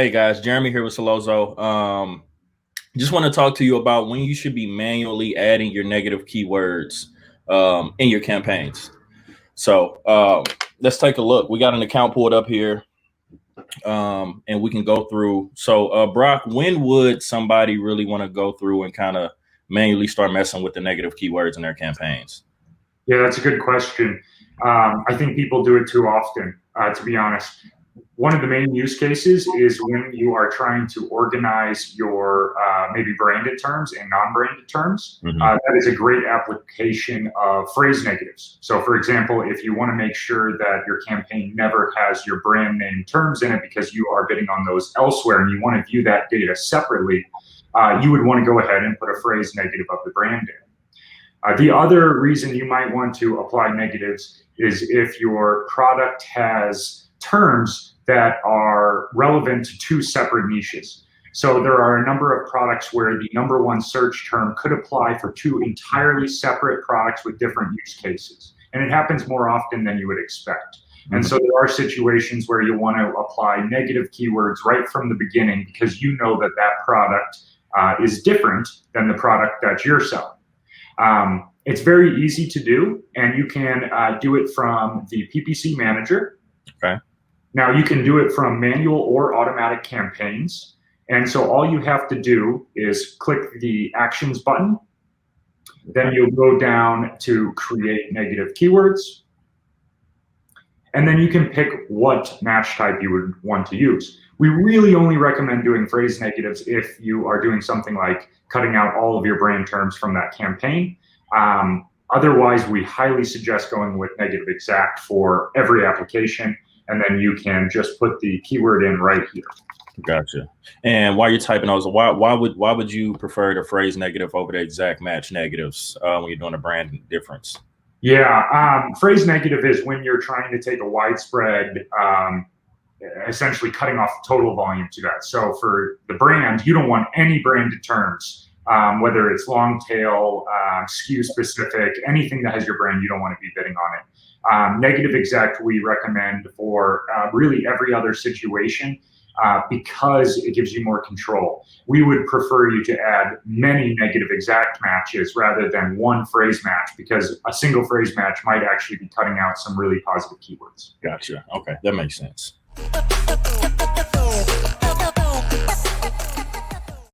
Hey guys, Jeremy here with Sellozo. Just want to talk to you about when you should be manually adding your negative keywords in your campaigns. So let's take a look. We got an account pulled up here, and we can go through. So Brock, when would somebody really want to go through and kind of manually start messing with the negative keywords in their campaigns? Yeah, that's a good question. I think people do it too often, to be honest. One of the main use cases is when you are trying to organize your maybe branded terms and non-branded terms. Hmm. That is a great application of phrase negatives. So, for example, if you want to make sure that your campaign never has your brand name terms in it because you are bidding on those elsewhere and you want to view that data separately, you would want to go ahead and put a phrase negative of the brand in. The other reason you might want to apply negatives is if your product has terms that are relevant to two separate niches. So there are a number of products where the number one search term could apply for two entirely separate products with different use cases. And it happens more often than you would expect. And so there are situations where you want to apply negative keywords right from the beginning because you know that that product is different than the product that you're selling. It's very easy to do, and you can do it from the PPC manager. Okay. Now, you can do it from manual or automatic campaigns. And so all you have to do is click the actions button. Then you'll go down to create negative keywords. And then you can pick what match type you would want to use. We really only recommend doing phrase negatives if you are doing something like cutting out all of your brand terms from that campaign. Otherwise, we highly suggest going with negative exact for every application, and then you can just put the keyword in right here. Gotcha. And while you're typing those, why would you prefer the phrase negative over the exact match negatives when you're doing a brand difference? Yeah, phrase negative is when you're trying to take a widespread, essentially cutting off total volume to that. So for the brand, you don't want any branded terms. Whether it's long tail, SKU specific, anything that has your brand, you don't want to be bidding on it. Negative exact we recommend for really every other situation because it gives you more control. We would prefer you to add many negative exact matches rather than one phrase match because a single phrase match might actually be cutting out some really positive keywords. Gotcha. Okay, that makes sense.